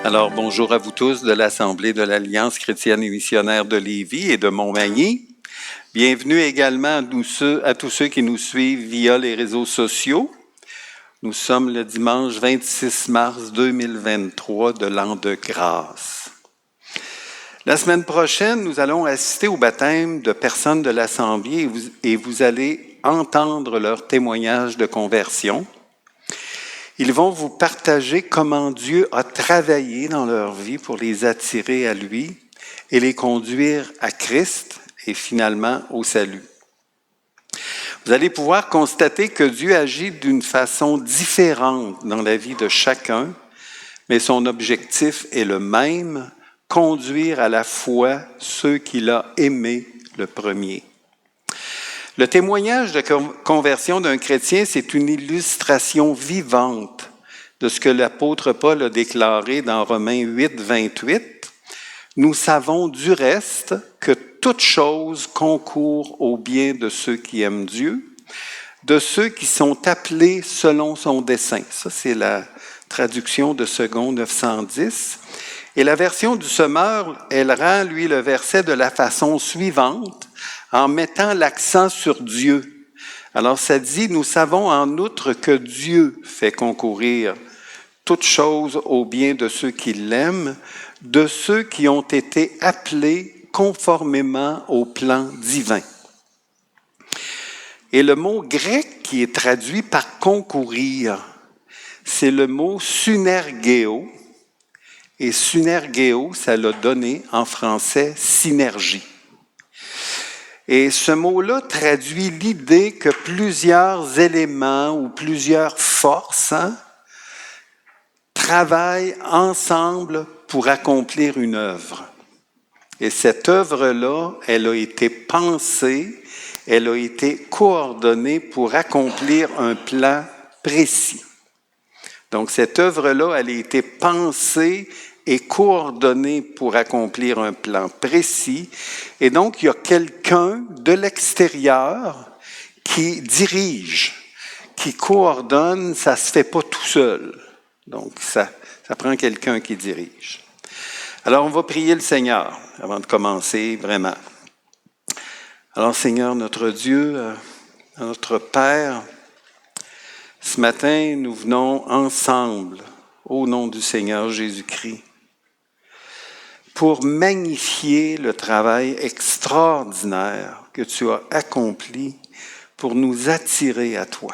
Alors, bonjour à vous tous de l'Assemblée de l'Alliance chrétienne et missionnaire de Lévis et de Montmagny. Bienvenue également à tous ceux qui nous suivent via les réseaux sociaux. Nous sommes le dimanche 26 mars 2023 de l'an de grâce. La semaine prochaine, nous allons assister au baptême de personnes de l'Assemblée et vous allez entendre leur témoignage de conversion. Ils vont vous partager comment Dieu a travaillé dans leur vie pour les attirer à lui et les conduire à Christ et finalement au salut. Vous allez pouvoir constater que Dieu agit d'une façon différente dans la vie de chacun, mais son objectif est le même, conduire à la foi ceux qu'il a aimés le premier. Le témoignage de conversion d'un chrétien, c'est une illustration vivante de ce que l'apôtre Paul a déclaré dans Romains 8, 28. Nous savons du reste que toute chose concourt au bien de ceux qui aiment Dieu, de ceux qui sont appelés selon son dessein. Ça, c'est la traduction de Second 910. Et la version du Semeur, elle rend, lui, le verset de la façon suivante, en mettant l'accent sur Dieu. Alors, ça dit, nous savons en outre que Dieu fait concourir toute chose au bien de ceux qui l'aiment, de ceux qui ont été appelés conformément au plan divin. Et le mot grec qui est traduit par concourir, c'est le mot synergeo. Et synergeo, ça l'a donné en français synergie. Et ce mot-là traduit l'idée que plusieurs éléments ou plusieurs forces travaillent ensemble pour accomplir une œuvre. Et cette œuvre-là, elle a été pensée, elle a été coordonnée pour accomplir un plan précis. Donc cette œuvre-là, elle a été pensée et coordonnée pour accomplir un plan précis. Et donc, il y a quelqu'un de l'extérieur qui dirige, qui coordonne, ça ne se fait pas tout seul. Donc, ça prend quelqu'un qui dirige. Alors, on va prier le Seigneur avant de commencer vraiment. Alors, Seigneur, notre Dieu, notre Père, ce matin, nous venons ensemble, au nom du Seigneur Jésus-Christ, pour magnifier le travail extraordinaire que tu as accompli pour nous attirer à toi.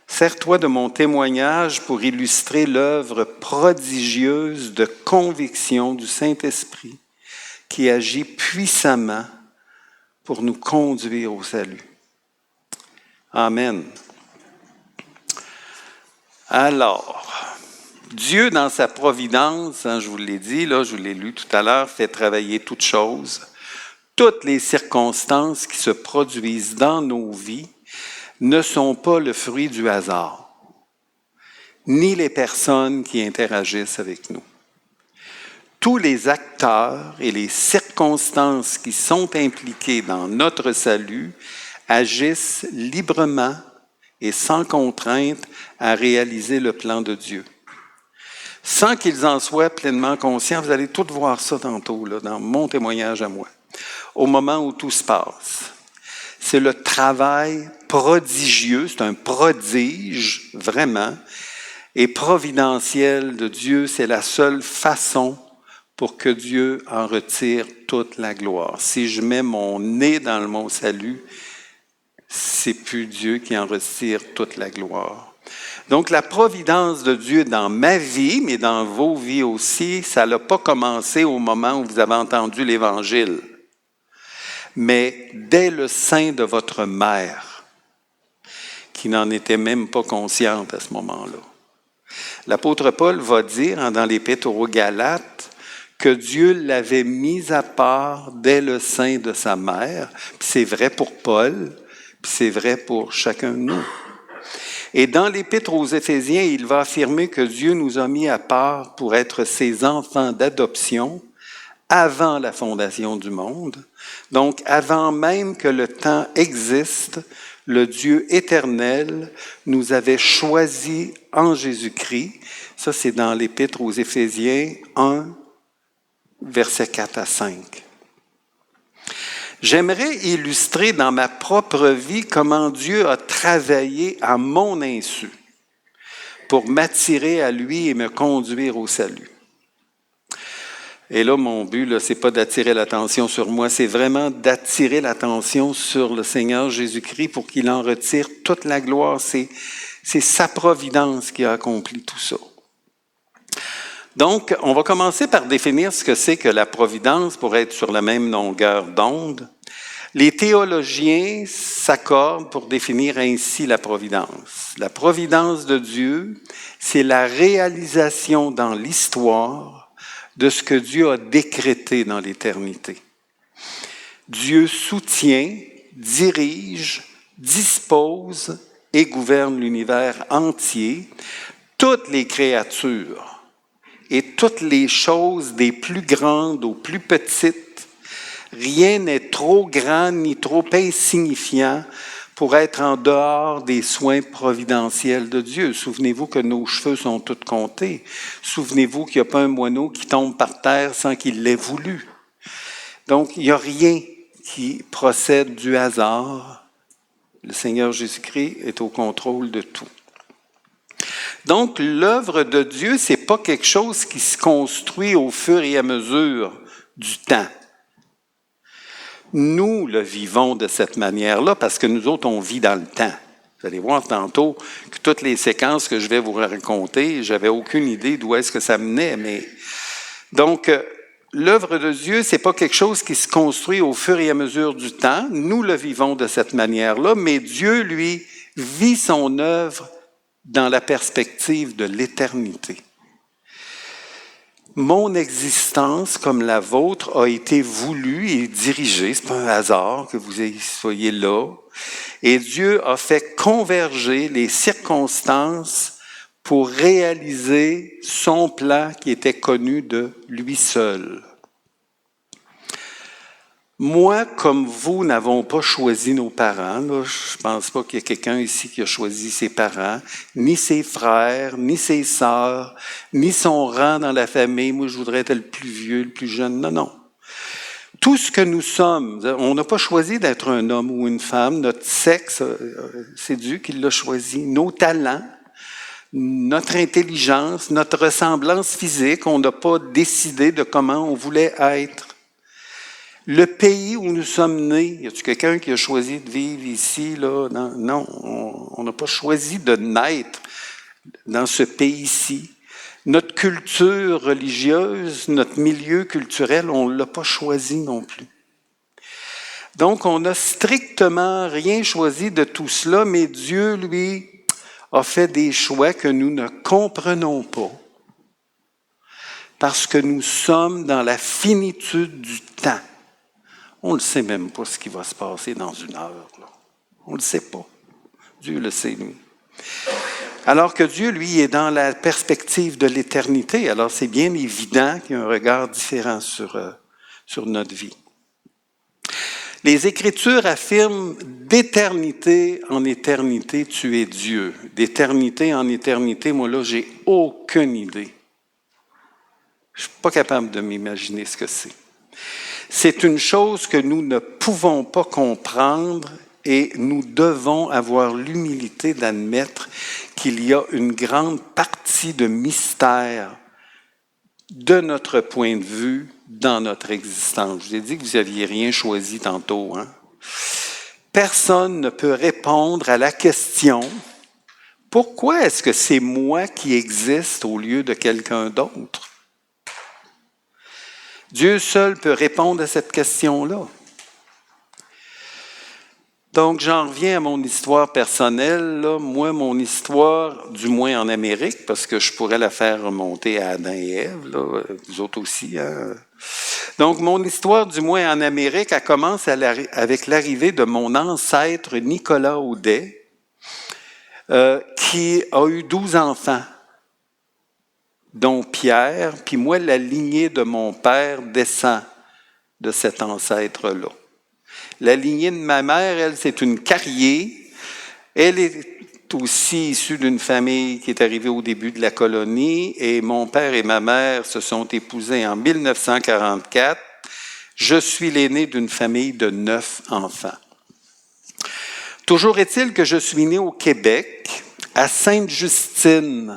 Sers-toi de mon témoignage pour illustrer l'œuvre prodigieuse de conviction du Saint-Esprit qui agit puissamment pour nous conduire au salut. Amen. Alors, Dieu, dans sa providence, je vous l'ai dit, là, je vous l'ai lu tout à l'heure, fait travailler toutes choses. Toutes les circonstances qui se produisent dans nos vies ne sont pas le fruit du hasard, ni les personnes qui interagissent avec nous. Tous les acteurs et les circonstances qui sont impliquées dans notre salut agissent librement et sans contrainte à réaliser le plan de Dieu. Sans qu'ils en soient pleinement conscients, vous allez tout voir ça tantôt, là, dans mon témoignage à moi, au moment où tout se passe. C'est le travail prodigieux, c'est un prodige, vraiment, et providentiel de Dieu. C'est la seule façon pour que Dieu en retire toute la gloire. Si je mets mon nez dans le mot salut, c'est plus Dieu qui en retire toute la gloire. Donc, la providence de Dieu dans ma vie, mais dans vos vies aussi, ça n'a pas commencé au moment où vous avez entendu l'Évangile, mais dès le sein de votre mère, qui n'en était même pas consciente à ce moment-là. L'apôtre Paul va dire dans l'Épître aux Galates que Dieu l'avait mis à part dès le sein de sa mère. Puis c'est vrai pour Paul, puis c'est vrai pour chacun de nous. Et dans l'Épître aux Éphésiens, il va affirmer que Dieu nous a mis à part pour être ses enfants d'adoption avant la fondation du monde. Donc, avant même que le temps existe, le Dieu éternel nous avait choisis en Jésus-Christ. Ça, c'est dans l'Épître aux Éphésiens 1, versets 4 à 5. J'aimerais illustrer dans ma propre vie comment Dieu a travaillé à mon insu pour m'attirer à lui et me conduire au salut. Et là, mon but, ce n'est pas d'attirer l'attention sur moi, c'est vraiment d'attirer l'attention sur le Seigneur Jésus-Christ pour qu'il en retire toute la gloire. C'est sa providence qui a accompli tout ça. Donc, on va commencer par définir ce que c'est que la providence pour être sur la même longueur d'onde. Les théologiens s'accordent pour définir ainsi la providence. La providence de Dieu, c'est la réalisation dans l'histoire de ce que Dieu a décrété dans l'éternité. Dieu soutient, dirige, dispose et gouverne l'univers entier, toutes les créatures et toutes les choses des plus grandes aux plus petites. Rien n'est trop grand ni trop insignifiant pour être en dehors des soins providentiels de Dieu. Souvenez-vous que nos cheveux sont tous comptés. Souvenez-vous qu'il n'y a pas un moineau qui tombe par terre sans qu'il l'ait voulu. Donc, il n'y a rien qui procède du hasard. Le Seigneur Jésus-Christ est au contrôle de tout. Donc, l'œuvre de Dieu, ce n'est pas quelque chose qui se construit au fur et à mesure du temps. Nous le vivons de cette manière-là parce que nous autres, on vit dans le temps. Vous allez voir tantôt que toutes les séquences que je vais vous raconter, j'avais aucune idée d'où est-ce que ça menait. Donc, l'œuvre de Dieu, ce n'est pas quelque chose qui se construit au fur et à mesure du temps. Nous le vivons de cette manière-là, mais Dieu, lui, vit son œuvre dans la perspective de l'éternité. Mon existence, comme la vôtre, a été voulue et dirigée. Ce n'est pas un hasard que vous soyez là. Et Dieu a fait converger les circonstances pour réaliser son plan qui était connu de lui seul. Moi, comme vous, n'avons pas choisi nos parents. Là, je ne pense pas qu'il y ait quelqu'un ici qui a choisi ses parents, ni ses frères, ni ses sœurs, ni son rang dans la famille. Moi, je voudrais être le plus vieux, le plus jeune. Non, non. Tout ce que nous sommes, on n'a pas choisi d'être un homme ou une femme. Notre sexe, c'est Dieu qui l'a choisi. Nos talents, notre intelligence, notre ressemblance physique, on n'a pas décidé de comment on voulait être. Le pays où nous sommes nés, y a-t-il quelqu'un qui a choisi de vivre ici, là? Non, on n'a pas choisi de naître dans ce pays-ci. Notre culture religieuse, notre milieu culturel, on ne l'a pas choisi non plus. Donc, on n'a strictement rien choisi de tout cela, mais Dieu, lui, a fait des choix que nous ne comprenons pas. Parce que nous sommes dans la finitude du temps. On ne sait même pas ce qui va se passer dans une heure. Là. On ne le sait pas. Dieu le sait, lui. Alors que Dieu, lui, est dans la perspective de l'éternité. Alors, c'est bien évident qu'il y a un regard différent sur notre vie. Les Écritures affirment d'éternité en éternité, tu es Dieu. D'éternité en éternité, moi, là, j'ai aucune idée. Je ne suis pas capable de m'imaginer ce que c'est. C'est une chose que nous ne pouvons pas comprendre et nous devons avoir l'humilité d'admettre qu'il y a une grande partie de mystère de notre point de vue dans notre existence. Je vous ai dit que vous n'aviez rien choisi tantôt. Hein? Personne ne peut répondre à la question « Pourquoi est-ce que c'est moi qui existe au lieu de quelqu'un d'autre? » Dieu seul peut répondre à cette question-là. Donc, j'en reviens à mon histoire personnelle. Là. Moi, mon histoire, du moins en Amérique, parce que je pourrais la faire remonter à Adam et Ève, là, vous autres aussi. Hein? Donc, mon histoire, du moins en Amérique, elle commence avec l'arrivée de mon ancêtre Nicolas Audet, qui a eu 12 enfants. Dont Pierre, puis moi, la lignée de mon père descend de cet ancêtre-là. La lignée de ma mère, elle, c'est une Carrier. Elle est aussi issue d'une famille qui est arrivée au début de la colonie et mon père et ma mère se sont épousés en 1944. Je suis l'aîné d'une famille de 9 enfants. Toujours est-il que je suis né au Québec, à Sainte-Justine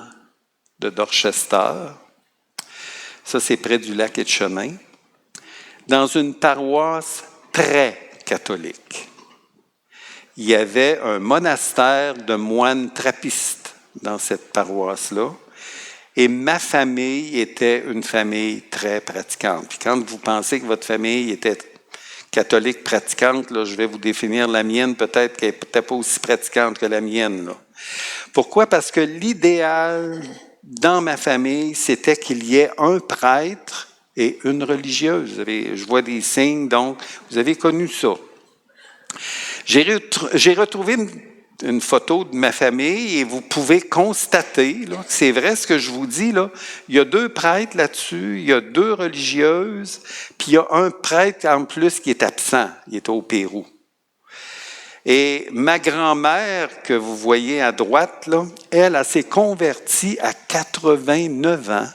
de Dorchester. Ça, c'est près du lac Etchemin, dans une paroisse très catholique. Il y avait un monastère de moines trappistes dans cette paroisse-là, et ma famille était une famille très pratiquante. Puis quand vous pensez que votre famille était catholique pratiquante, là, je vais vous définir la mienne, peut-être qu'elle n'est peut-être pas aussi pratiquante que la mienne, là. Pourquoi? Parce que l'idéal dans ma famille, c'était qu'il y ait un prêtre et une religieuse. Je vois des signes, donc vous avez connu ça. J'ai retrouvé une photo de ma famille et vous pouvez constater là, que c'est vrai ce que je vous dis. Là. Il y a 2 prêtres là-dessus, il y a 2 religieuses, puis il y a un prêtre en plus qui est absent. Il est au Pérou. Et ma grand-mère, que vous voyez à droite, là, elle s'est convertie à 89 ans.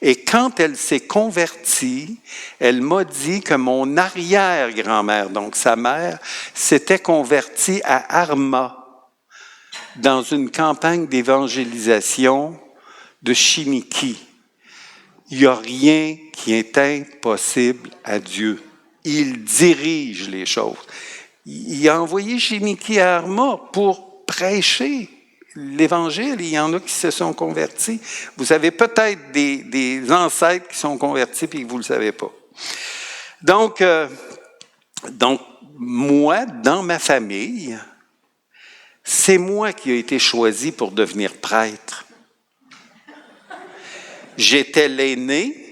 Et quand elle s'est convertie, elle m'a dit que mon arrière-grand-mère, donc sa mère, s'était convertie à Arma dans une campagne d'évangélisation de Chiniki. Il n'y a rien qui est impossible à Dieu. Il dirige les choses. Il a envoyé Chiniki à Arma pour prêcher l'Évangile. Il y en a qui se sont convertis. Vous avez peut-être des ancêtres qui sont convertis et que vous ne le savez pas. Donc, moi, dans ma famille, c'est moi qui ai été choisi pour devenir prêtre. J'étais l'aîné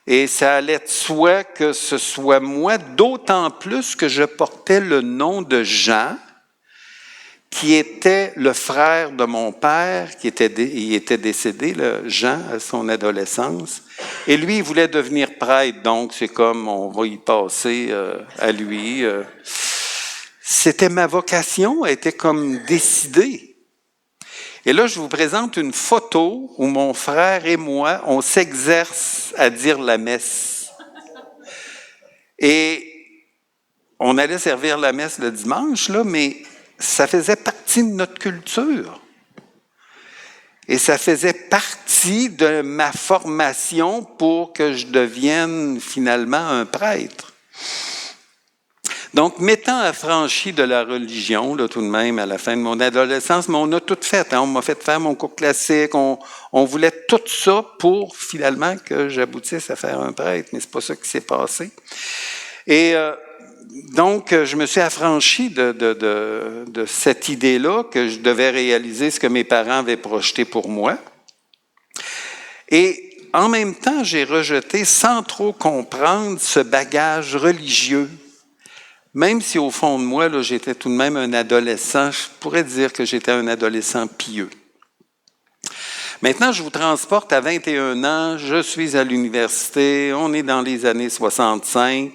et ça allait de soi que ce soit moi, d'autant plus que je portais le nom de Jean, qui était le frère de mon père, il était décédé, là, Jean, à son adolescence. Et lui, il voulait devenir prêtre, donc c'est comme on va y passer à lui. C'était ma vocation, elle était comme décidée. Et là, je vous présente une photo où mon frère et moi, on s'exerce à dire la messe. Et on allait servir la messe le dimanche, là, mais ça faisait partie de notre culture. Et ça faisait partie de ma formation pour que je devienne finalement un prêtre. Donc, m'étant affranchi de la religion, là, tout de même, à la fin de mon adolescence, mais on a tout fait. Hein, on m'a fait faire mon cours classique. On voulait tout ça pour, finalement, que j'aboutisse à faire un prêtre. Mais c'est pas ça qui s'est passé. Et donc, je me suis affranchi de cette idée-là, que je devais réaliser ce que mes parents avaient projeté pour moi. Et en même temps, j'ai rejeté, sans trop comprendre, ce bagage religieux. Même si au fond de moi, là, j'étais tout de même un adolescent, je pourrais dire que j'étais un adolescent pieux. Maintenant, je vous transporte à 21 ans, je suis à l'université, on est dans les années 65.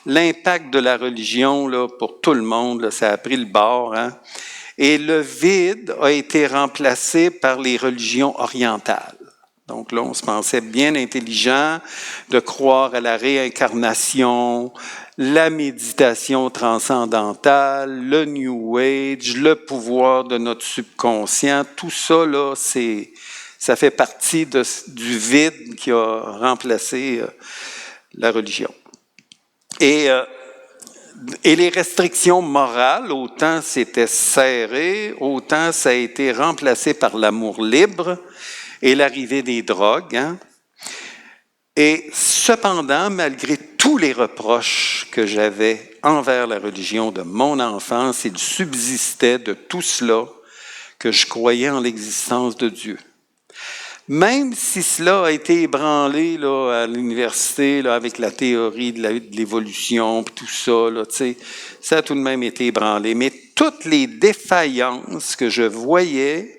L'impact de la religion, là, pour tout le monde, là, ça a pris le bord. Hein? Et le vide a été remplacé par les religions orientales. Donc là, on se pensait bien intelligent de croire à la réincarnation, la méditation transcendantale, le New Age, le pouvoir de notre subconscient. Tout ça, là, ça fait partie du vide qui a remplacé la religion. Et les restrictions morales, autant c'était serré, autant ça a été remplacé par l'amour libre et l'arrivée des drogues. Hein? Et cependant, malgré tous les reproches que j'avais envers la religion de mon enfance, il subsistait de tout cela que je croyais en l'existence de Dieu. Même si cela a été ébranlé là, à l'université là, avec la théorie de l'évolution et tout ça, là, ça a tout de même été ébranlé. Mais toutes les défaillances que je voyais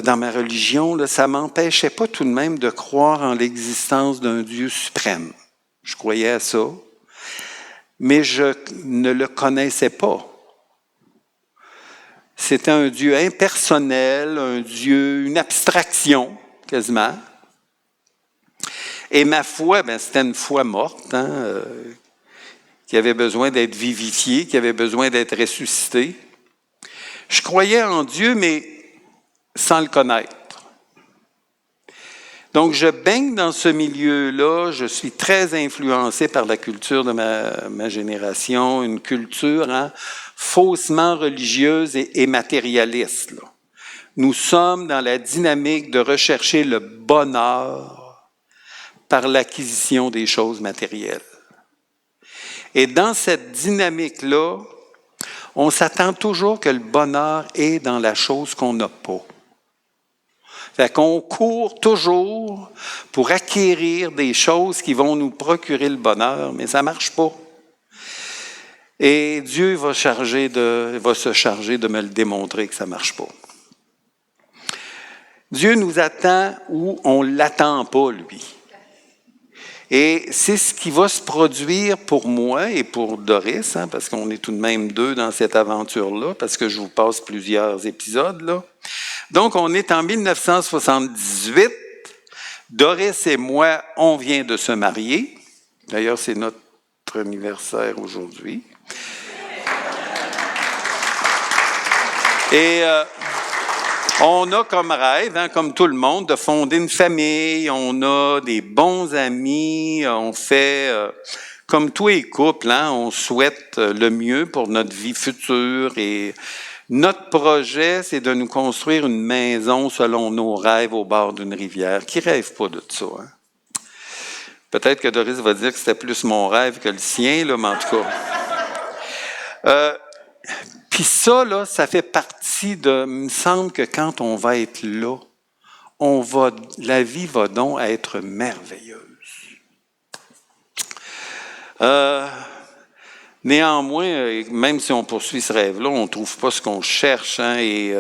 dans ma religion, là, ça m'empêchait pas tout de même de croire en l'existence d'un Dieu suprême. Je croyais à ça, mais je ne le connaissais pas. c'était un Dieu impersonnel, un Dieu, une abstraction, quasiment. Et ma foi, c'était une foi morte, qui avait besoin d'être vivifiée, qui avait besoin d'être ressuscitée. Je croyais en Dieu, mais sans le connaître. Donc, je baigne dans ce milieu-là, je suis très influencé par la culture de ma génération, une culture faussement religieuse et matérialiste. Là. Nous sommes dans la dynamique de rechercher le bonheur par l'acquisition des choses matérielles. Et dans cette dynamique-là, on s'attend toujours que le bonheur est dans la chose qu'on n'a pas. Fait qu'on court toujours pour acquérir des choses qui vont nous procurer le bonheur, mais ça ne marche pas. Et Dieu va se charger de me le démontrer que ça ne marche pas. Dieu nous attend où on ne l'attend pas, lui. Et c'est ce qui va se produire pour moi et pour Doris, parce qu'on est tout de même deux dans cette aventure-là, parce que je vous passe plusieurs épisodes, là. Donc, on est en 1978. Doris et moi, on vient de se marier. D'ailleurs, c'est notre anniversaire aujourd'hui. Et on a comme rêve, comme tout le monde, de fonder une famille. On a des bons amis. On fait, comme tous les couples, on souhaite le mieux pour notre vie future. Et notre projet, c'est de nous construire une maison selon nos rêves au bord d'une rivière. Qui rêve pas de ça? Peut-être que Doris va dire que c'était plus mon rêve que le sien, là, mais en tout cas. Puis ça, là, ça fait partie de... Il me semble que quand on va être là, la vie va donc être merveilleuse. Néanmoins, même si on poursuit ce rêve-là, on ne trouve pas ce qu'on cherche. Et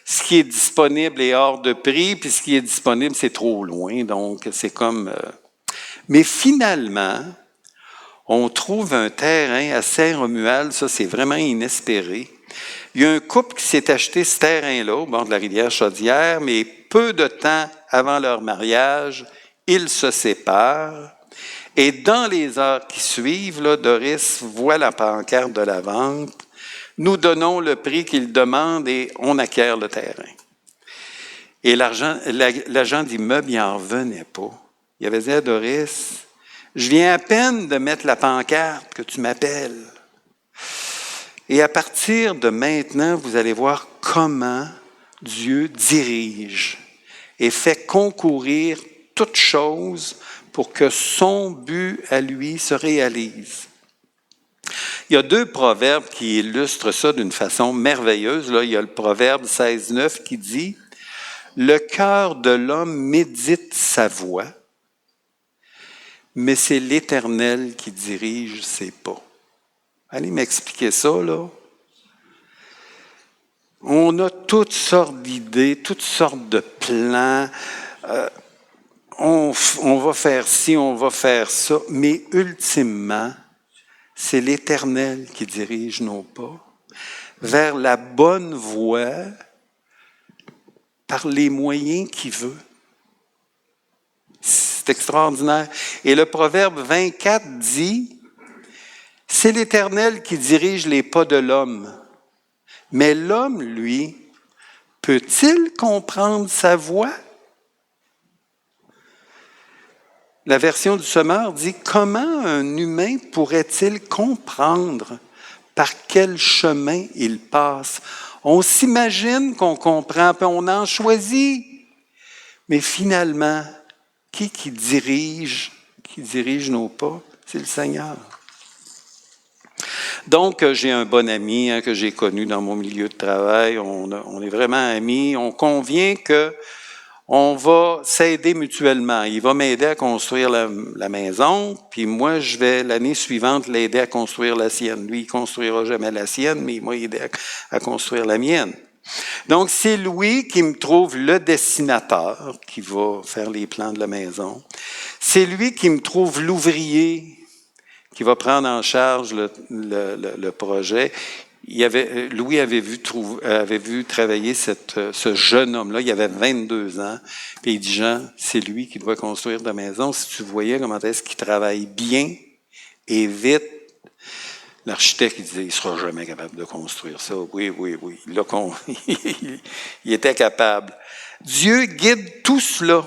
ce qui est disponible est hors de prix, puis ce qui est disponible, c'est trop loin. Donc, c'est comme... Mais finalement, on trouve un terrain à Saint-Romuald, ça c'est vraiment inespéré. Il y a un couple qui s'est acheté ce terrain-là au bord de la rivière Chaudière, mais peu de temps avant leur mariage, ils se séparent. Et dans les heures qui suivent, là, Doris voit la pancarte de la vente. Nous donnons le prix qu'il demande et on acquiert le terrain. Et l'agent d'immeuble, il n'en revenait pas. Il avait dit à Doris, « Je viens à peine de mettre la pancarte que tu m'appelles. » Et à partir de maintenant, vous allez voir comment Dieu dirige et fait concourir toute chose pour que son but à lui se réalise. Il y a deux proverbes qui illustrent ça d'une façon merveilleuse. Là, il y a le proverbe 16:9 qui dit « Le cœur de l'homme médite sa voie, mais c'est l'Éternel qui dirige ses pas. » Allez m'expliquer ça, là. On a toutes sortes d'idées, toutes sortes de plans. On va faire ci, on va faire ça. Mais ultimement, c'est l'Éternel qui dirige nos pas vers la bonne voie par les moyens qu'il veut. C'est extraordinaire. Et le proverbe 24 dit, « C'est l'Éternel qui dirige les pas de l'homme. Mais l'homme, lui, peut-il comprendre sa voie? » La version du Sommeur dit, « Comment un humain pourrait-il comprendre par quel chemin il passe? » On s'imagine qu'on comprend, puis on en choisit. Mais finalement, qui dirige nos pas? C'est le Seigneur. Donc, j'ai un bon ami que j'ai connu dans mon milieu de travail. On est vraiment amis. On convient qu'on va s'aider mutuellement. Il va m'aider à construire la maison, puis moi, je vais l'année suivante l'aider à construire la sienne. Lui, il ne construira jamais la sienne, mais il m'a aidé à construire la mienne. Donc, c'est lui qui me trouve le dessinateur qui va faire les plans de la maison. C'est lui qui me trouve l'ouvrier qui va prendre en charge le projet. Louis avait vu travailler ce jeune homme-là, il avait 22 ans, puis il dit, Jean, c'est lui qui doit construire ta maison. Si tu voyais comment est-ce qu'il travaille bien et vite, l'architecte, il disait, il ne sera jamais capable de construire ça. Oui. Il était capable. Dieu guide tout cela,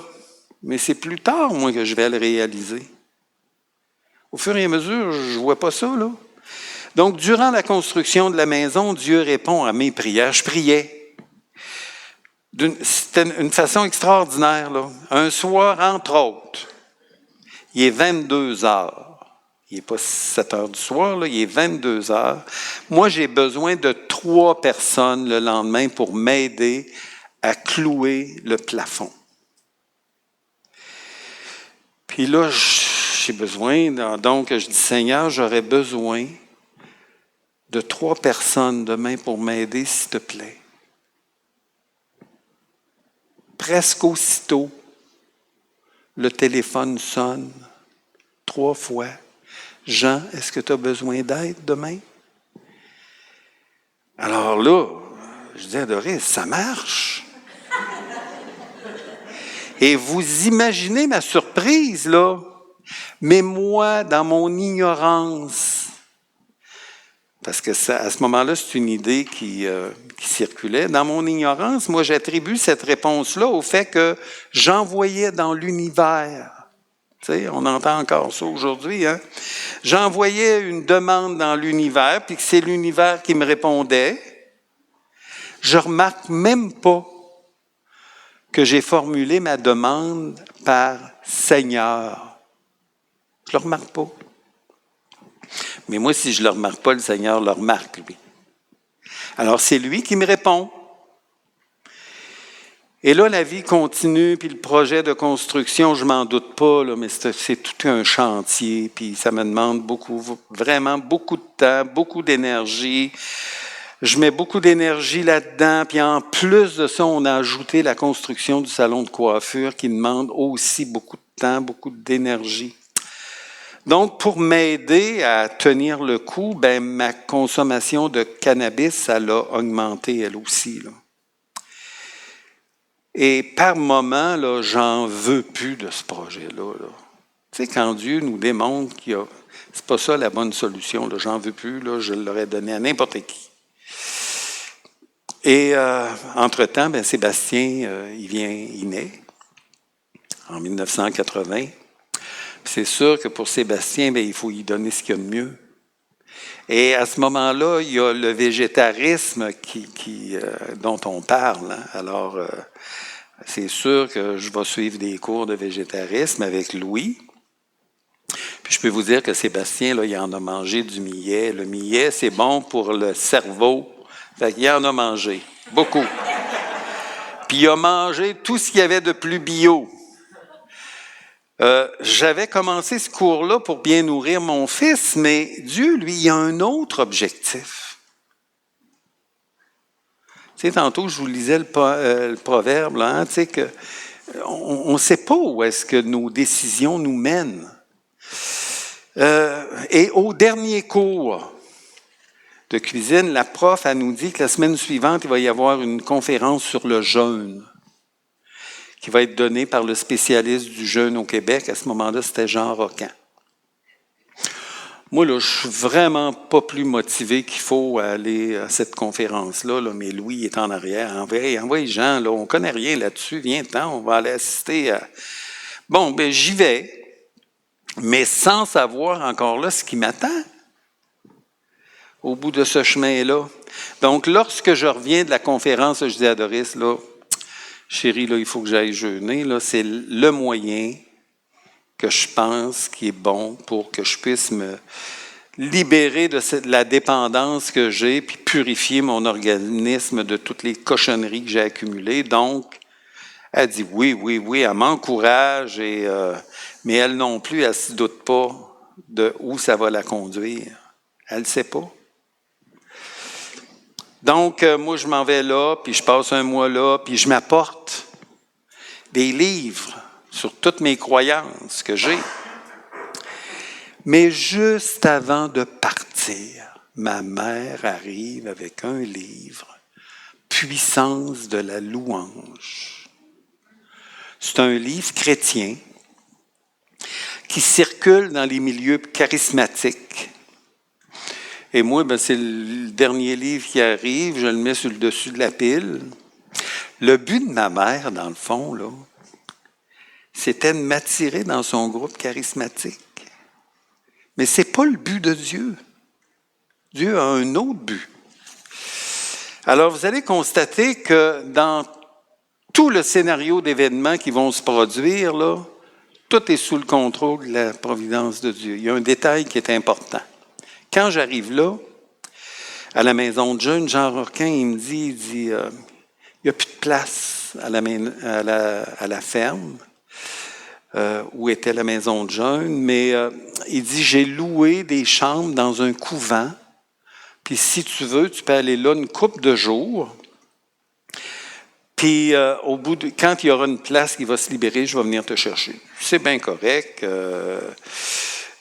mais c'est plus tard, moi, que je vais le réaliser. Au fur et à mesure, je ne vois pas ça, là. Donc, durant la construction de la maison, Dieu répond à mes prières. Je priais. C'était une façon extraordinaire, là. Un soir, entre autres, il est 22 heures. Il n'est pas 7 heures du soir, là, il est 22 heures. Moi, j'ai besoin de 3 personnes le lendemain pour m'aider à clouer le plafond. Puis là, j'ai besoin, donc je dis, Seigneur, j'aurais besoin de 3 personnes demain pour m'aider, s'il te plaît. Presque aussitôt, le téléphone sonne 3 fois. Jean, est-ce que tu as besoin d'aide demain? Alors là, je dis à Doris, ça marche. Et vous imaginez ma surprise, là. Mais moi, dans mon ignorance, parce que ça, à ce moment-là, c'est une idée qui circulait. Dans mon ignorance, moi, j'attribue cette réponse-là au fait que j'envoyais dans l'univers. Tu sais, on entend encore ça aujourd'hui, hein? J'envoyais une demande dans l'univers, puis que c'est l'univers qui me répondait. Je remarque même pas que j'ai formulé ma demande par Seigneur. Je le remarque pas. Mais moi, si je ne le remarque pas, le Seigneur le remarque, lui. Alors, c'est lui qui me répond. Et là, la vie continue, puis le projet de construction, je m'en doute pas, là, mais c'est tout un chantier, puis ça me demande vraiment beaucoup de temps, beaucoup d'énergie. Je mets beaucoup d'énergie là-dedans, puis en plus de ça, on a ajouté la construction du salon de coiffure qui demande aussi beaucoup de temps, beaucoup d'énergie. Donc, pour m'aider à tenir le coup, ma consommation de cannabis, elle a augmenté elle aussi, là. Et par moment, là, j'en veux plus de ce projet-là, là. Tu sais, quand Dieu nous démontre c'est pas ça la bonne solution, là, j'en veux plus, là, je l'aurais donné à n'importe qui. Et entre-temps, Sébastien, il naît en 1980. C'est sûr que pour Sébastien, il faut y donner ce qu'il y a de mieux. Et à ce moment-là, il y a le végétarisme dont on parle, hein. Alors, c'est sûr que je vais suivre des cours de végétarisme avec Louis. Puis je peux vous dire que Sébastien, là, il en a mangé du millet. Le millet, c'est bon pour le cerveau. Fait qu'il en a mangé, beaucoup. Puis il a mangé tout ce qu'il y avait de plus bio. J'avais commencé ce cours-là pour bien nourrir mon fils, mais Dieu, lui, il a un autre objectif. Tu sais, tantôt, je vous lisais le proverbe, là, hein, tu sais, que on ne sait pas où est-ce que nos décisions nous mènent. Et au dernier cours de cuisine, la prof, elle nous dit que la semaine suivante, il va y avoir une conférence sur le jeûne qui va être donnée par le spécialiste du jeûne au Québec. À ce moment-là, c'était Jean Rocan. Moi, là, je suis vraiment pas plus motivé qu'il faut aller à cette conférence-là, là, mais Louis est en arrière. Envoie Jean, là, on connaît rien là-dessus, viens-t'en, on va aller assister à... Bon, j'y vais, mais sans savoir encore là ce qui m'attend au bout de ce chemin-là. Donc, lorsque je reviens de la conférence, je dis à Doris, là, chérie, là, il faut que j'aille jeûner, là, c'est le moyen que je pense qui est bon pour que je puisse me libérer de la dépendance que j'ai puis purifier mon organisme de toutes les cochonneries que j'ai accumulées. Donc, elle dit oui, elle m'encourage, mais elle non plus, elle ne se doute pas de où ça va la conduire. Elle ne sait pas. Donc, moi, je m'en vais là, puis je passe un mois là, puis je m'apporte des livres sur toutes mes croyances que j'ai. Mais juste avant de partir, ma mère arrive avec un livre, Puissance de la louange. C'est un livre chrétien qui circule dans les milieux charismatiques. Et moi, c'est le dernier livre qui arrive, je le mets sur le dessus de la pile. Le but de ma mère, dans le fond, là, c'était de m'attirer dans son groupe charismatique. Mais ce n'est pas le but de Dieu. Dieu a un autre but. Alors, vous allez constater que dans tout le scénario d'événements qui vont se produire, là, tout est sous le contrôle de la providence de Dieu. Il y a un détail qui est important. Quand j'arrive là, à la maison de jeunes, Jean Roquin, il me dit, il n'y a plus de place à la ferme où était la maison de jeunes, mais il dit, j'ai loué des chambres dans un couvent, puis si tu veux, tu peux aller là une couple de jours, puis quand il y aura une place qui va se libérer, je vais venir te chercher. C'est bien correct.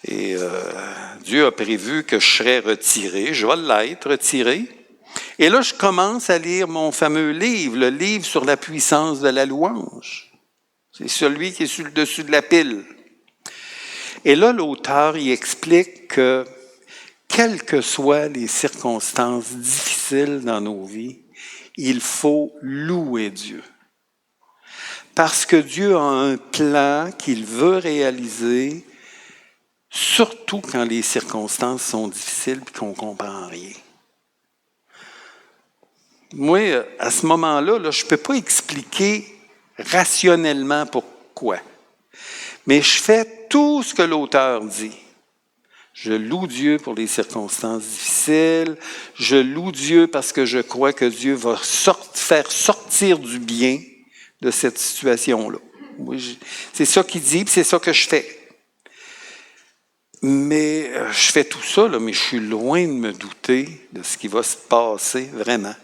Dieu a prévu que je serais retiré. Je vais l'être, retiré. Et là, je commence à lire mon fameux livre, le livre sur la puissance de la louange. C'est celui qui est sur le dessus de la pile. Et là, l'auteur, il explique que, quelles que soient les circonstances difficiles dans nos vies, il faut louer Dieu. Parce que Dieu a un plan qu'il veut réaliser, surtout quand les circonstances sont difficiles et qu'on ne comprend rien. Moi, à ce moment-là, je ne peux pas expliquer rationnellement pourquoi. Mais je fais tout ce que l'auteur dit. Je loue Dieu pour les circonstances difficiles. Je loue Dieu parce que je crois que Dieu va faire sortir du bien de cette situation-là. C'est ça qu'il dit, puis c'est ça que je fais. Mais je fais tout ça, là, mais je suis loin de me douter de ce qui va se passer vraiment.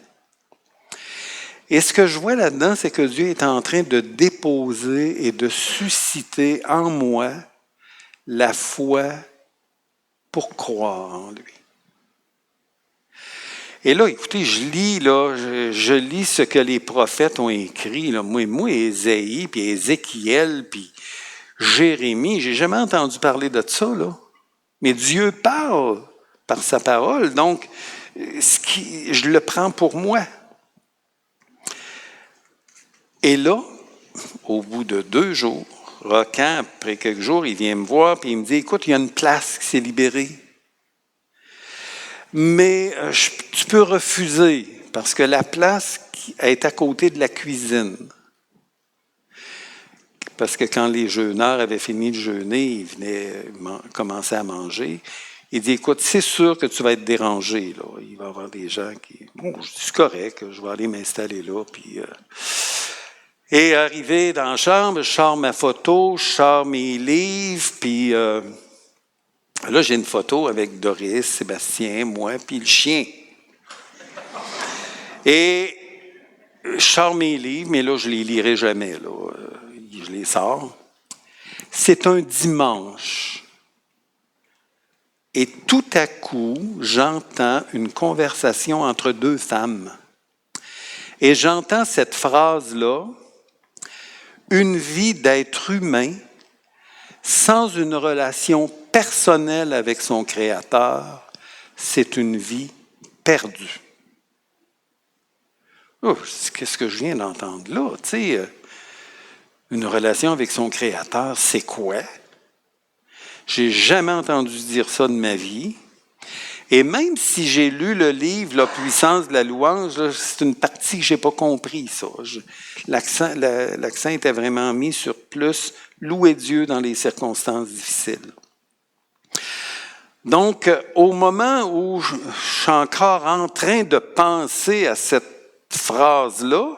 Et ce que je vois là-dedans, c'est que Dieu est en train de déposer et de susciter en moi la foi pour croire en lui. Et là, écoutez, je lis ce que les prophètes ont écrit. Là. Moi, Ésaïe, puis Ézéchiel, puis Jérémie, j'ai jamais entendu parler de ça, là. Mais Dieu parle par sa parole, donc je le prends pour moi. Et là, au bout de 2 jours, Roquin, après quelques jours, il vient me voir et il me dit, écoute, il y a une place qui s'est libérée. Mais tu peux refuser parce que la place est à côté de la cuisine. Parce que quand les jeûneurs avaient fini de jeûner, ils venaient commencer à manger. Il dit, écoute, c'est sûr que tu vas être dérangé. Là. Il va y avoir des gens qui... Bon, je dis, c'est correct, je vais aller m'installer là. Puis, Et arrivé dans la chambre, je sors ma photo, je sors mes livres, puis là, j'ai une photo avec Doris, Sébastien, moi, puis le chien. Et je sors mes livres, mais là, je ne les lirai jamais, là. Je les sors. C'est un dimanche. Et tout à coup, j'entends une conversation entre 2 femmes. Et j'entends cette phrase-là, « Une vie d'être humain sans une relation personnelle avec son Créateur, c'est une vie perdue. » Oh, qu'est-ce que je viens d'entendre là? Tu sais, une relation avec son Créateur, c'est quoi? J'ai jamais entendu dire ça de ma vie. Et même si j'ai lu le livre « La puissance de la louange », là, c'est une partie que je n'ai pas compris, ça. L'accent était vraiment mis sur plus louer Dieu dans les circonstances difficiles. Donc, au moment où je suis encore en train de penser à cette phrase-là,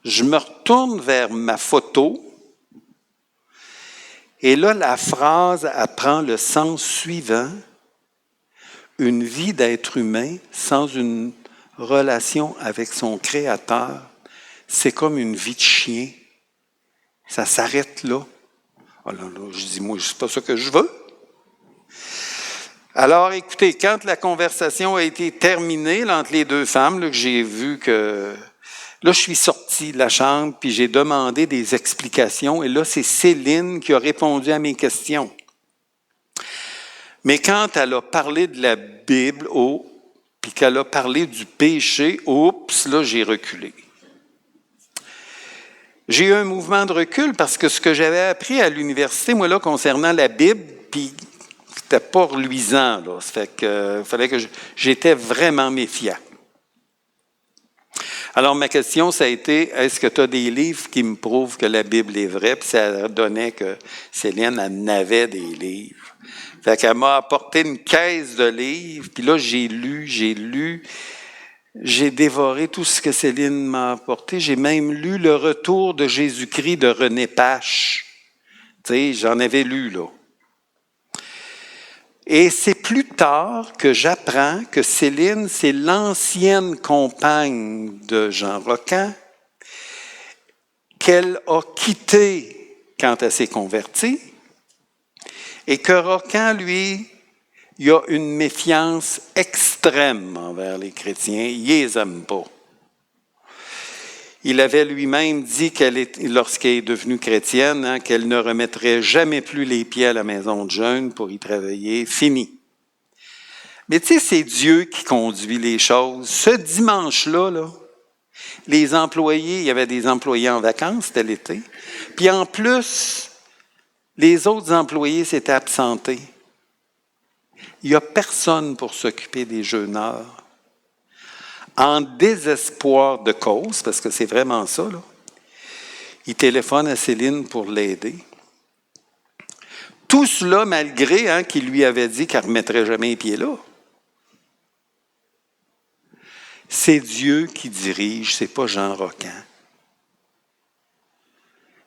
je me retourne vers ma photo et là, la phrase prend le sens suivant. Une vie d'être humain sans une relation avec son Créateur, c'est comme une vie de chien. Ça s'arrête là. Alors là, je dis, moi, c'est pas ça que je veux. Alors, écoutez, quand la conversation a été terminée là, entre les deux femmes, là, que j'ai vu que... Là, je suis sorti de la chambre, puis j'ai demandé des explications, et là, c'est Céline qui a répondu à mes questions. Mais quand elle a parlé de la Bible, puis qu'elle a parlé du péché, oups, là, j'ai reculé. J'ai eu un mouvement de recul parce que ce que j'avais appris à l'université, moi, là, concernant la Bible, puis c'était pas reluisant, là. Ça fait que fallait que j'étais vraiment méfiant. Alors, ma question, ça a été, est-ce que tu as des livres qui me prouvent que la Bible est vraie? Puis ça donnait que Céline en avait des livres. Fait qu'elle m'a apporté une caisse de livres, puis là, j'ai lu, j'ai dévoré tout ce que Céline m'a apporté. J'ai même lu Le Retour de Jésus-Christ de René Pache. Tu sais, j'en avais lu, là. Et c'est plus tard que j'apprends que Céline, c'est l'ancienne compagne de Jean Rocan, qu'elle a quitté quand elle s'est convertie, et que Rocan, lui, il a une méfiance extrême envers les chrétiens. Il les aime pas. Il avait lui-même dit lorsqu'elle est devenue chrétienne, qu'elle ne remettrait jamais plus les pieds à la maison de jeûne pour y travailler. Fini. Mais tu sais, c'est Dieu qui conduit les choses. Ce dimanche-là, les employés, il y avait des employés en vacances, c'était l'été. Puis en plus, les autres employés s'étaient absentés. Il n'y a personne pour s'occuper des jeûneurs. En désespoir de cause, parce que c'est vraiment ça, là, il téléphone à Céline pour l'aider. Tout cela malgré qu'il lui avait dit qu'elle ne remettrait jamais les pieds là. C'est Dieu qui dirige, c'est pas Jean Rocan.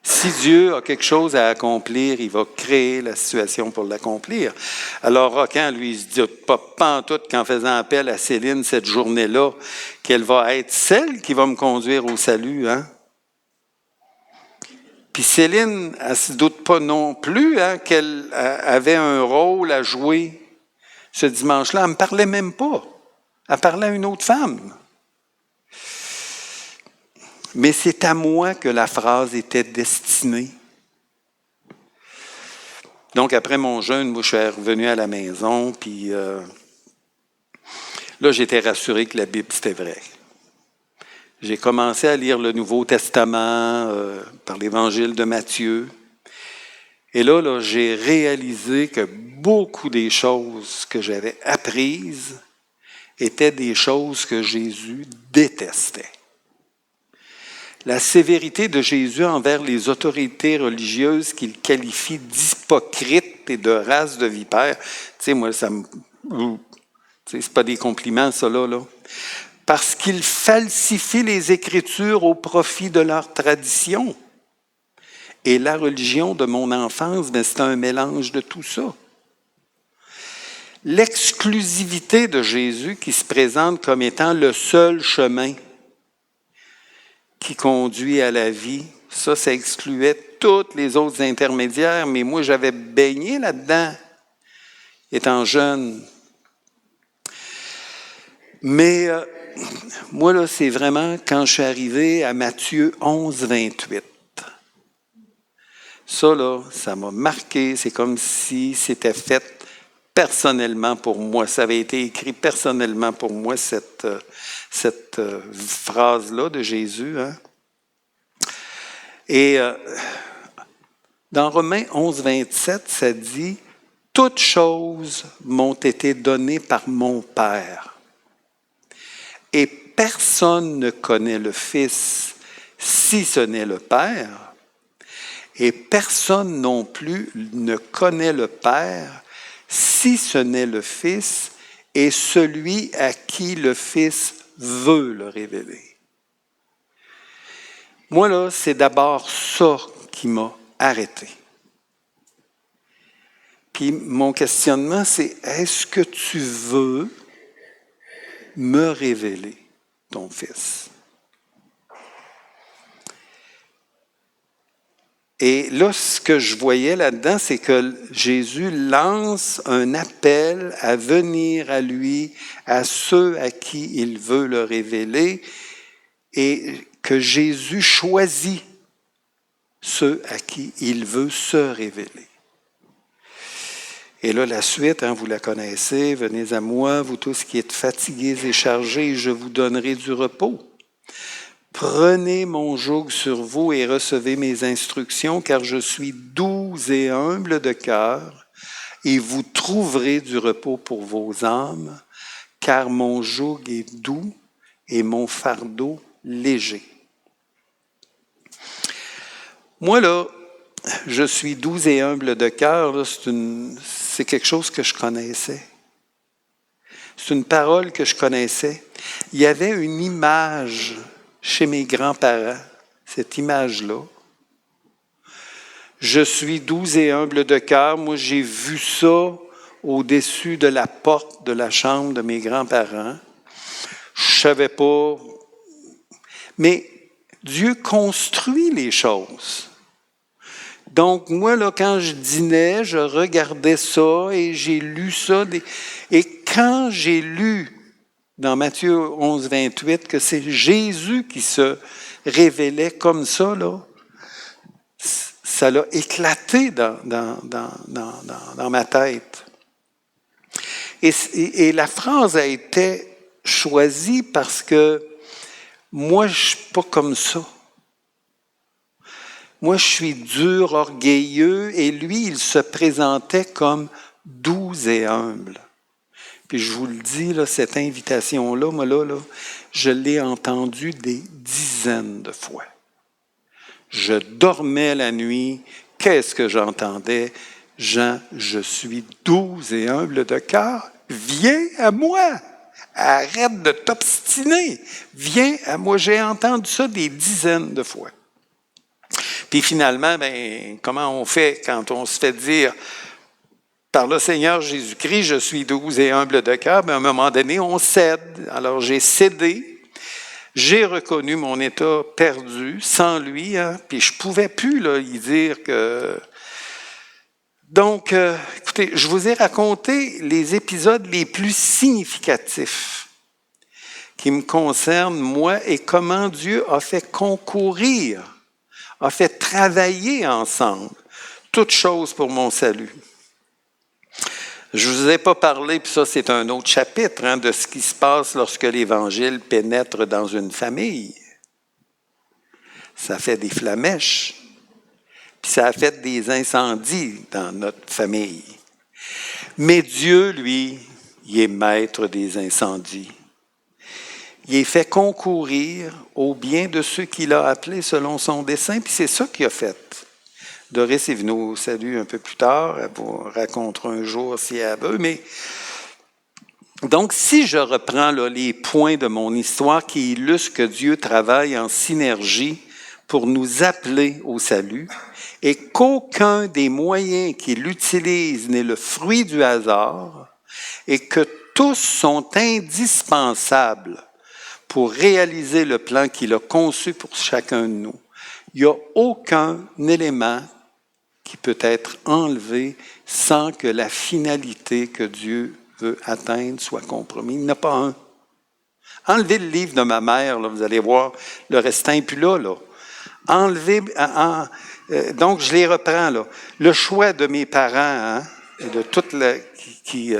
Si Dieu a quelque chose à accomplir, il va créer la situation pour l'accomplir. Alors Rocan, lui, il se dit pas en tout qu'en faisant appel à Céline cette journée-là, qu'elle va être celle qui va me conduire au salut, hein? Puis Céline, elle ne se doute pas non plus qu'elle avait un rôle à jouer ce dimanche-là. Elle ne me parlait même pas. Elle parlait à une autre femme. Mais c'est à moi que la phrase était destinée. Donc, après mon jeûne, moi, je suis revenu à la maison, puis là, j'étais rassuré que la Bible, c'était vrai. J'ai commencé à lire le Nouveau Testament par l'Évangile de Matthieu. Et là, j'ai réalisé que beaucoup des choses que j'avais apprises étaient des choses que Jésus détestait. La sévérité de Jésus envers les autorités religieuses qu'il qualifie d'hypocrites et de race de vipères, tu sais, moi, ça me... c'est pas des compliments, ça, là. Parce qu'ils falsifient les Écritures au profit de leur tradition. Et la religion de mon enfance, c'est un mélange de tout ça. L'exclusivité de Jésus qui se présente comme étant le seul chemin qui conduit à la vie, ça excluait tous les autres intermédiaires, mais moi, j'avais baigné là-dedans, étant jeune. Mais moi, là, c'est vraiment quand je suis arrivé à Matthieu 11, 28. Ça, là, ça m'a marqué. C'est comme si c'était fait personnellement pour moi. Ça avait été écrit personnellement pour moi, cette phrase-là de Jésus. Hein? Et dans Romains 11, 27, ça dit « Toutes choses m'ont été données par mon Père. Et personne ne connaît le Fils si ce n'est le Père. Et personne non plus ne connaît le Père si ce n'est le Fils et celui à qui le Fils veut le révéler. » Moi, là, c'est d'abord ça qui m'a arrêté. Puis mon questionnement, c'est est-ce que tu veux me révéler ton Fils? Et là, ce que je voyais là-dedans, c'est que Jésus lance un appel à venir à lui, à ceux à qui il veut le révéler, et que Jésus choisit ceux à qui il veut se révéler. Et là, la suite, vous la connaissez, « Venez à moi, vous tous qui êtes fatigués et chargés, et je vous donnerai du repos. Prenez mon joug sur vous et recevez mes instructions, car je suis doux et humble de cœur, et vous trouverez du repos pour vos âmes, car mon joug est doux et mon fardeau léger. » Moi, là, je suis doux et humble de cœur, c'est quelque chose que je connaissais. C'est une parole que je connaissais. Il y avait une image chez mes grands-parents, cette image-là. Je suis doux et humble de cœur. Moi, j'ai vu ça au-dessus de la porte de la chambre de mes grands-parents. Je ne savais pas. Mais Dieu construit les choses. Donc, moi, là, quand je dînais, je regardais ça et j'ai lu ça. Et quand j'ai lu dans Matthieu 11, 28, que c'est Jésus qui se révélait comme ça, là, ça l'a éclaté dans ma tête. Et la phrase a été choisie parce que moi, je ne suis pas comme ça. Moi, je suis dur, orgueilleux, et lui, il se présentait comme doux et humble. Puis je vous le dis, là, cette invitation-là, moi, là, je l'ai entendue des dizaines de fois. Je dormais la nuit. Qu'est-ce que j'entendais? Jean, je suis doux et humble de cœur. Viens à moi. Arrête de t'obstiner. Viens à moi. J'ai entendu ça des dizaines de fois. Puis finalement, comment on fait quand on se fait dire par le Seigneur Jésus-Christ, je suis doux et humble de cœur, à un moment donné, on cède. Alors j'ai cédé, j'ai reconnu mon état perdu sans lui, puis je ne pouvais plus y dire que... Donc, écoutez, je vous ai raconté les épisodes les plus significatifs qui me concernent, moi, et comment Dieu a fait concourir, a fait travailler ensemble toutes choses pour mon salut. Je ne vous ai pas parlé, puis ça c'est un autre chapitre, de ce qui se passe lorsque l'Évangile pénètre dans une famille. Ça fait des flammèches, puis ça a fait des incendies dans notre famille. Mais Dieu, lui, il est maître des incendies. Il est fait concourir au bien de ceux qu'il a appelés selon son dessein, puis c'est ça qu'il a fait. Doris est venue au salut un peu plus tard, elle vous racontera un jour si elle veut, mais donc si je reprends les points de mon histoire qui illustrent que Dieu travaille en synergie pour nous appeler au salut et qu'aucun des moyens qu'il utilise n'est le fruit du hasard et que tous sont indispensables pour réaliser le plan qu'il a conçu pour chacun de nous. Il n'y a aucun élément qui peut être enlevé sans que la finalité que Dieu veut atteindre soit compromise. Il n'y en a pas un. Enlevez le livre de ma mère, là, vous allez voir, le restant n'est plus là. Enlevez, donc je les reprends. Là. Le choix de mes parents et de toutes qui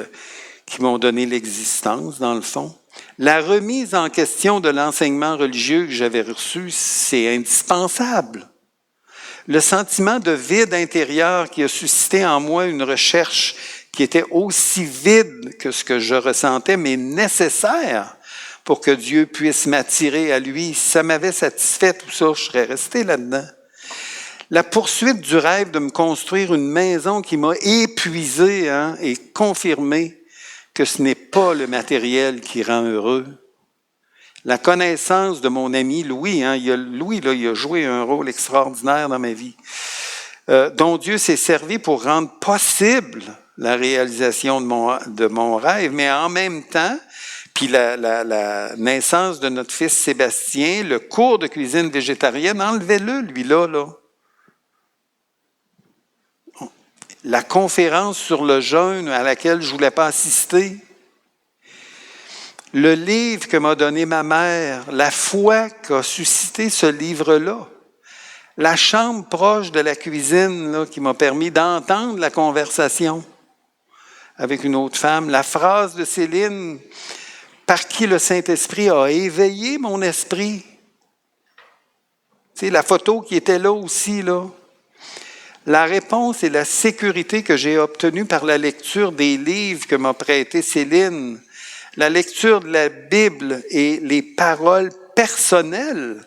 m'ont donné l'existence, dans le fond. La remise en question de l'enseignement religieux que j'avais reçu, c'est indispensable. Le sentiment de vide intérieur qui a suscité en moi une recherche qui était aussi vide que ce que je ressentais, mais nécessaire pour que Dieu puisse m'attirer à lui. Si ça m'avait satisfait tout ça, je serais resté là-dedans. La poursuite du rêve de me construire une maison qui m'a épuisé et confirmé que ce n'est pas le matériel qui rend heureux. La connaissance de mon ami Louis, Louis il a joué un rôle extraordinaire dans ma vie, dont Dieu s'est servi pour rendre possible la réalisation de mon rêve, mais en même temps, puis la naissance de notre fils Sébastien, le cours de cuisine végétarienne, enlevez-le, lui-là. la conférence sur le jeûne à laquelle je ne voulais pas assister, le livre que m'a donné ma mère, la foi qu'a suscité ce livre-là, la chambre proche de la cuisine là, qui m'a permis d'entendre la conversation avec une autre femme, la phrase de Céline par qui le Saint-Esprit a éveillé mon esprit. Tu sais, la photo qui était là aussi, là. La réponse et la sécurité que j'ai obtenue par la lecture des livres que m'a prêté Céline, la lecture de la Bible et les paroles personnelles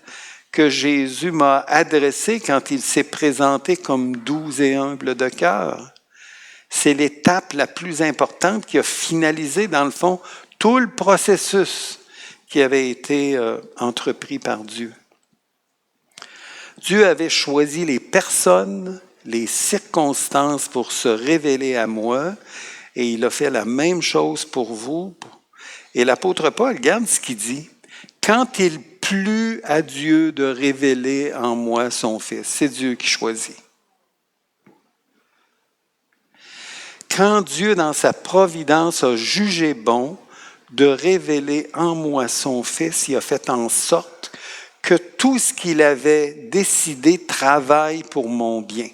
que Jésus m'a adressées quand il s'est présenté comme doux et humble de cœur. C'est l'étape la plus importante qui a finalisé, dans le fond, tout le processus qui avait été entrepris par Dieu. Dieu avait choisi les personnes, les circonstances pour se révéler à moi, et il a fait la même chose pour vous. Et l'apôtre Paul, regarde ce qu'il dit. Quand il plut à Dieu de révéler en moi son Fils, c'est Dieu qui choisit. Quand Dieu, dans sa providence, a jugé bon de révéler en moi son Fils, il a fait en sorte que tout ce qu'il avait décidé travaille pour mon bien.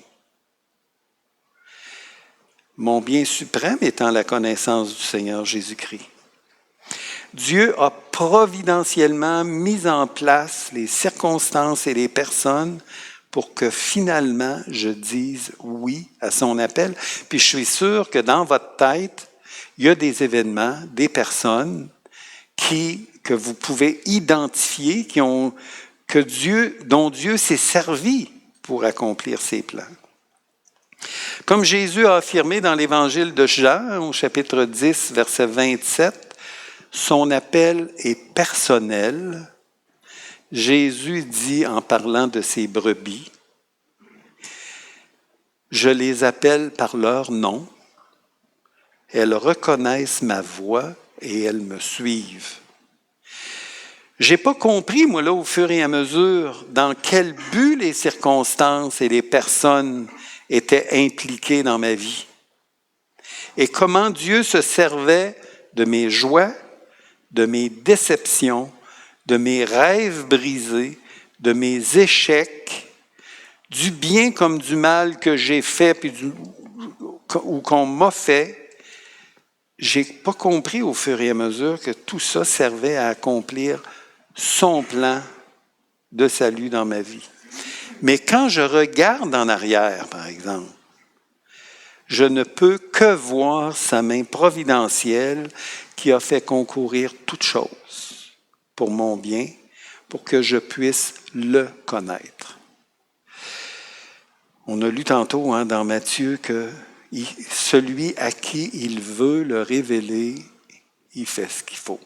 Mon bien suprême étant la connaissance du Seigneur Jésus-Christ. Dieu a providentiellement mis en place les circonstances et les personnes pour que finalement je dise oui à son appel. Puis je suis sûr que dans votre tête, il y a des événements, des personnes que vous pouvez identifier, dont Dieu s'est servi pour accomplir ses plans. Comme Jésus a affirmé dans l'Évangile de Jean, au chapitre 10, verset 27, son appel est personnel. Jésus dit en parlant de ses brebis, « Je les appelle par leur nom, elles reconnaissent ma voix et elles me suivent. » J'ai pas compris, moi, là, au fur et à mesure, dans quel but les circonstances et les personnes étaient impliquées dans ma vie. Et comment Dieu se servait de mes joies, de mes déceptions, de mes rêves brisés, de mes échecs, du bien comme du mal que j'ai fait ou qu'on m'a fait. J'ai pas compris au fur et à mesure que tout ça servait à accomplir son plan de salut dans ma vie. Mais quand je regarde en arrière, par exemple, je ne peux que voir sa main providentielle qui a fait concourir toutes choses pour mon bien, pour que je puisse le connaître. On a lu tantôt dans Matthieu que celui à qui il veut le révéler, il fait ce qu'il faut.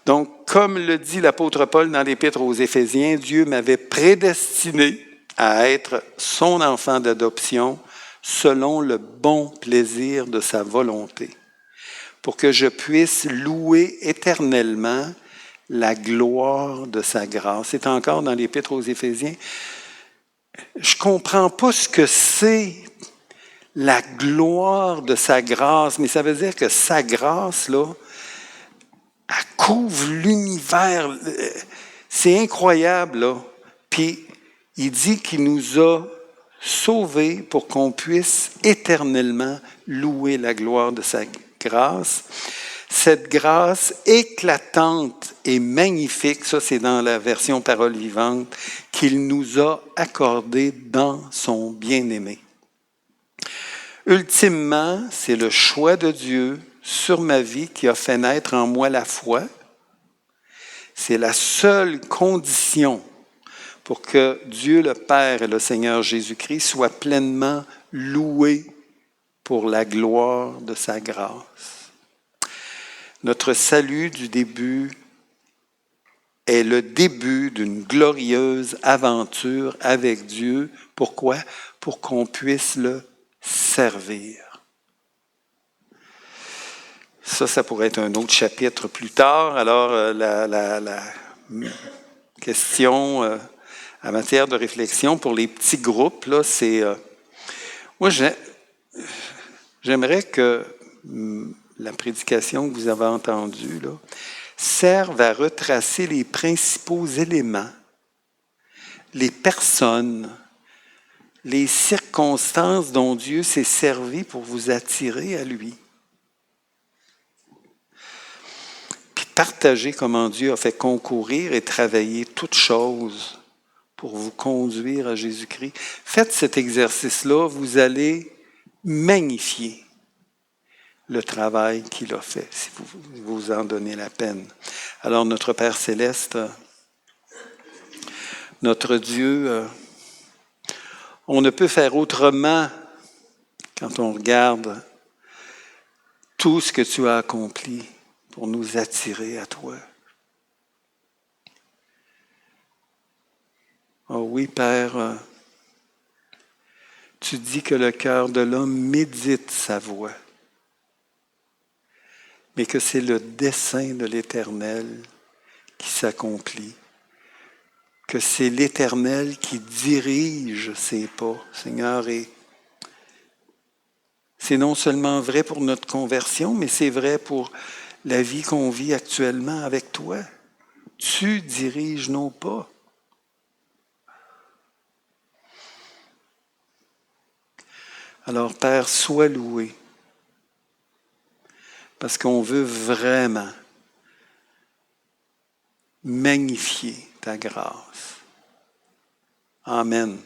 Donc, comme le dit l'apôtre Paul dans l'Épître aux Éphésiens, Dieu m'avait prédestiné à être son enfant d'adoption selon le bon plaisir de sa volonté, pour que je puisse louer éternellement la gloire de sa grâce. C'est encore dans l'Épître aux Éphésiens. Je ne comprends pas ce que c'est la gloire de sa grâce, mais ça veut dire que sa grâce, là, elle couvre l'univers. C'est incroyable, là. Puis, il dit qu'il nous a sauvés pour qu'on puisse éternellement louer la gloire de sa grâce. Cette grâce éclatante et magnifique, ça c'est dans la version Parole vivante, qu'il nous a accordée dans son bien-aimé. Ultimement, c'est le choix de Dieu sur ma vie qui a fait naître en moi la foi. C'est la seule condition pour que Dieu le Père et le Seigneur Jésus-Christ soient pleinement loués pour la gloire de sa grâce. Notre salut du début est le début d'une glorieuse aventure avec Dieu. Pourquoi? Pour qu'on puisse le servir. Ça pourrait être un autre chapitre plus tard. Alors, la question en matière de réflexion pour les petits groupes, là, c'est... moi, J'aimerais que la prédication que vous avez entendue là, serve à retracer les principaux éléments, les personnes, les circonstances dont Dieu s'est servi pour vous attirer à lui. Puis partager comment Dieu a fait concourir et travailler toutes choses pour vous conduire à Jésus-Christ. Faites cet exercice-là, vous allez magnifier le travail qu'il a fait, si vous vous en donnez la peine. Alors, notre Père céleste, notre Dieu, on ne peut faire autrement quand on regarde tout ce que tu as accompli pour nous attirer à toi. Oh oui, Père, tu dis que le cœur de l'homme médite sa voix, mais que c'est le dessein de l'Éternel qui s'accomplit, que c'est l'Éternel qui dirige ses pas, Seigneur, et c'est non seulement vrai pour notre conversion, mais c'est vrai pour la vie qu'on vit actuellement avec toi. Tu diriges nos pas. Alors, Père, sois loué, parce qu'on veut vraiment magnifier ta grâce. Amen.